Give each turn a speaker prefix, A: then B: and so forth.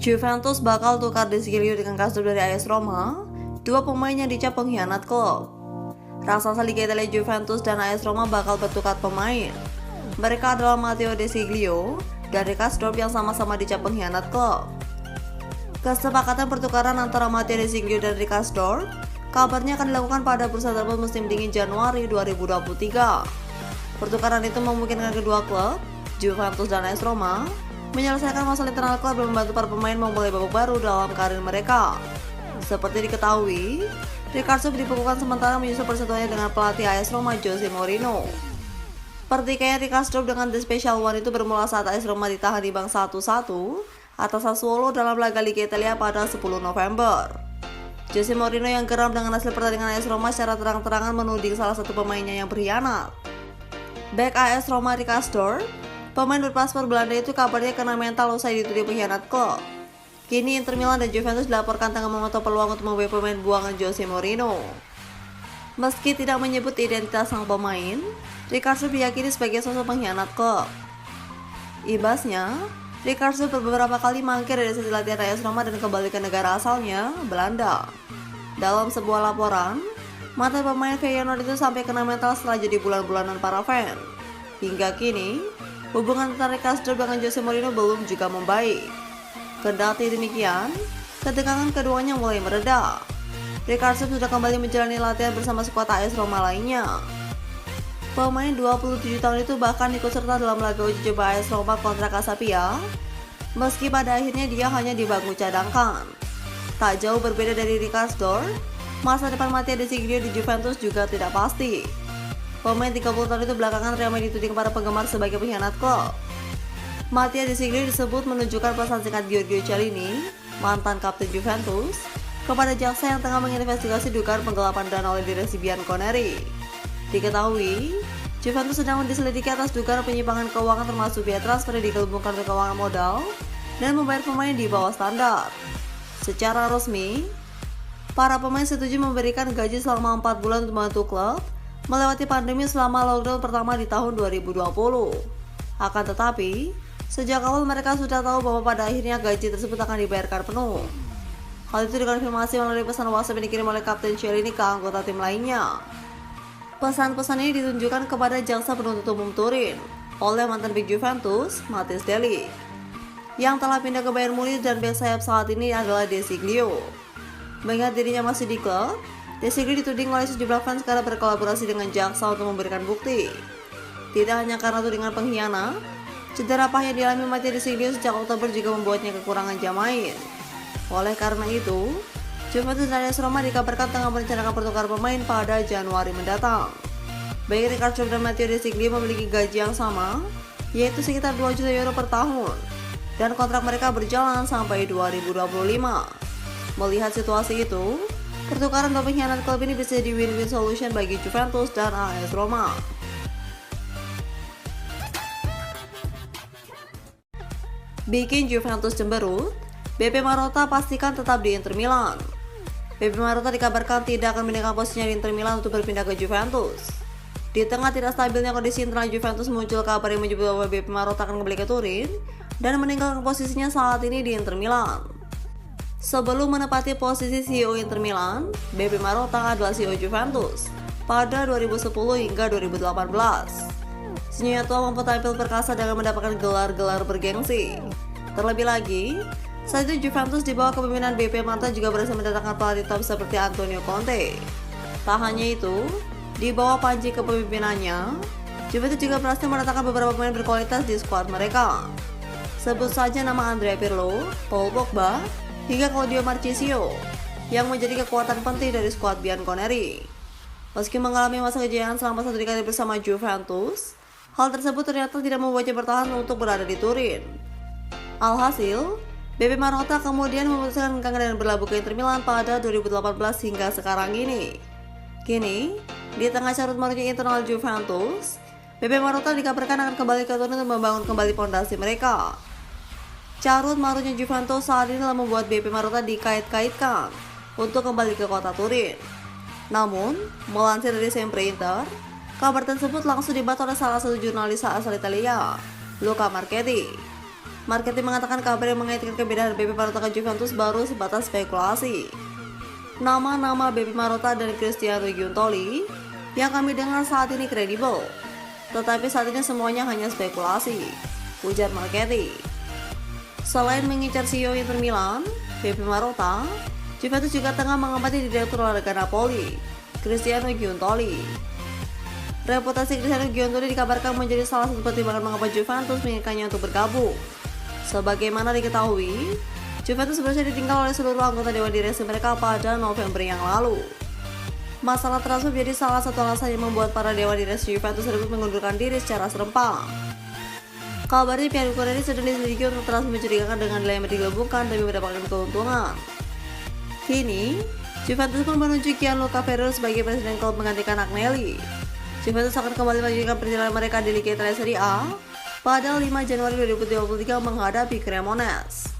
A: Juventus bakal tukar Deschilio dengan Kasdorp dari AS Roma, dua pemain yang dicap pengkhianat klub. Raksasa Liga Italia Juventus dan AS Roma bakal bertukar pemain. Mereka adalah Matteo Deschilio dan Kasdorp yang sama-sama dicap pengkhianat klub. Kesepakatan pertukaran antara Matteo Deschilio dan Kasdorp kabarnya akan dilakukan pada bursa transfer musim dingin Januari 2023. Pertukaran itu memungkinkan kedua klub, Juventus dan AS Roma, menyelesaikan masalah internal klub dan membantu para pemain memulai babak baru dalam karir mereka. Seperti diketahui, Kasdorp dibekukan sementara menyusul persatuannya dengan pelatih AS Roma Jose Mourinho. Pertikaian Kasdorp dengan The Special One itu bermula saat AS Roma ditahan imbang 1-1 atas Sassuolo dalam laga Liga Italia pada 10 November. Jose Mourinho yang geram dengan hasil pertandingan AS Roma secara terang-terangan menuding salah satu pemainnya yang berkhianat. Bek AS Roma Kasdorp, pemain berpaspor Belanda itu kabarnya kena mental usai dituding pengkhianat klub. Kini Inter Milan dan Juventus dilaporkan tengah memantau peluang untuk membeli pemain buangan Jose Mourinho. Meski tidak menyebut identitas sang pemain, Kasdorp diyakini sebagai sosok pengkhianat klub. Ibasnya, Kasdorp beberapa kali mangkir dari sesi latihan AS Roma dan kembali ke negara asalnya, Belanda. Dalam sebuah laporan, mantan pemain Feyenoord itu sampai kena mental setelah jadi bulan-bulanan para fan. Hingga kini, hubungan antara Kasdorp dengan Jose Mourinho belum juga membaik. Kendati demikian, ketegangan keduanya mulai mereda. Kasdorp sudah kembali menjalani latihan bersama skuad AS Roma lainnya. Pemain 27 tahun itu bahkan ikut serta dalam laga uji coba AS Roma kontra Casapia, meski pada akhirnya dia hanya di bangku cadangkan. Tak jauh berbeda dari Kasdorp, masa depan Matteo Deschilio di Juventus juga tidak pasti. Pemain 30 tahun itu belakangan ramai dituding para penggemar sebagai pengkhianat klub. Matteo Deschilio disebut menunjukkan pesan singkat Giorgio Chiellini, mantan kapten Juventus, kepada jaksa yang tengah menginvestigasi dugaan penggelapan dana oleh direksi Bianconeri. Diketahui, Juventus sedang diselidiki atas dugaan penyimpangan keuangan termasuk biaya transfer yang digelembungkan ke keuangan modal dan membayar pemain di bawah standar. Secara resmi, para pemain setuju memberikan gaji selama 4 bulan untuk membantu klub melewati pandemi selama lockdown pertama di tahun 2020. Akan tetapi, sejak awal mereka sudah tahu bahwa pada akhirnya gaji tersebut akan dibayarkan penuh. Hal itu dikonfirmasi melalui pesan WhatsApp yang dikirim oleh Kapten Chiellini ke anggota tim lainnya. Pesan-pesan ini ditunjukkan kepada jaksa penuntut umum Turin oleh mantan bek Juventus, Mathis De Ligt, yang telah pindah ke Bayern Munich dan bek sayap saat ini adalah Deschilio. Mengingat dirinya masih di klub, Deschilio dituding oleh sejumlah fans karena berkolaborasi dengan jaksa untuk memberikan bukti. Tidak hanya karena tudingan pengkhianat, cedera pah yang dialami Matteo Deschilio sejak Oktober juga membuatnya kekurangan jam main. Oleh karena itu, Juventus dan AS Roma dikabarkan tengah merencanakan pertukar pemain pada Januari mendatang. Baik Kasdorp dan Matteo Deschilio memiliki gaji yang sama, yaitu sekitar 2 juta euro per tahun, dan kontrak mereka berjalan sampai 2025. Melihat situasi itu, pertukaran dua pengkhianat klub ini bisa jadi win-win solution bagi Juventus dan AS Roma. Bikin Juventus cemberut, BP Marotta pastikan tetap di Inter Milan. BP Marotta dikabarkan tidak akan meninggalkan posisinya di Inter Milan untuk berpindah ke Juventus. Di tengah tidak stabilnya kondisi internal Juventus, muncul kabar yang menyebut bahwa BP Marotta akan kembali ke Turin dan meninggalkan posisinya saat ini di Inter Milan. Sebelum menepati posisi CEO Inter Milan, BP Marotta adalah CEO Juventus pada 2010 hingga 2018. Senyum tua mampu tampil perkasa dengan mendapatkan gelar-gelar bergengsi. Terlebih lagi, saat itu Juventus di bawah kepemimpinan BP Marotta juga berhasil mendatangkan pelatih top seperti Antonio Conte. Tak hanya itu, di bawah panji kepemimpinannya, Juventus juga berhasil mendatangkan beberapa pemain berkualitas di skuad mereka. Sebut saja nama Andrea Pirlo, Paul Pogba, hingga Claudio Marchisio, yang menjadi kekuatan penting dari skuad Bianconeri. Meski mengalami masa kejayaan selama 1 dekade bersama Juventus, hal tersebut ternyata tidak membuatnya bertahan untuk berada di Turin. Alhasil, BP Marotta kemudian memutuskan hengkang dan berlabuh ke Inter Milan pada 2018 hingga sekarang ini. Kini, di tengah carut marutnya internal Juventus, BP Marotta dikabarkan akan kembali ke Turin untuk membangun kembali fondasi mereka. Carut marutnya Juventus saat ini telah membuat BP Marotta dikait-kaitkan untuk kembali ke kota Turin. Namun, melansir dari Sempre Inter, kabar tersebut langsung dibantah oleh salah satu jurnalis asal Italia, Luca Marchetti. Marketing mengatakan kabar yang mengaitkan kepindahan BP Marotta ke Juventus baru sebatas spekulasi. Nama-nama BP Marotta dan Cristiano Giuntoli yang kami dengar saat ini kredibel, tetapi saat ini semuanya hanya spekulasi, ujar Marketing. Selain mengincar CEO Inter Milan, BP Marotta, Juventus juga tengah mengamati direktur olahraga Napoli, Cristiano Giuntoli. Reputasi Cristiano Giuntoli dikabarkan menjadi salah satu pertimbangan mengapa Juventus menginginkannya untuk bergabung. Sebagaimana diketahui, Juventus berusaha ditinggal oleh seluruh anggota Dewan Direksi mereka pada November yang lalu. Masalah transfer menjadi salah satu alasan yang membuat para Dewan Direksi Juventus tersebut mengundurkan diri secara serempak. Kabarnya pihak Korea ini sedang diselidiki untuk transfer mencurigakan dengan nilai yang digabungkan demi mendapatkan keuntungan. Kini, Juventus pun menunjuk Gianluca Ferrero sebagai presiden klub menggantikan Agnelli. Juventus akan kembali melanjutkan perjalanan mereka di Liga Italia Serie A pada 5 Januari 2023 menghadapi Cremonese.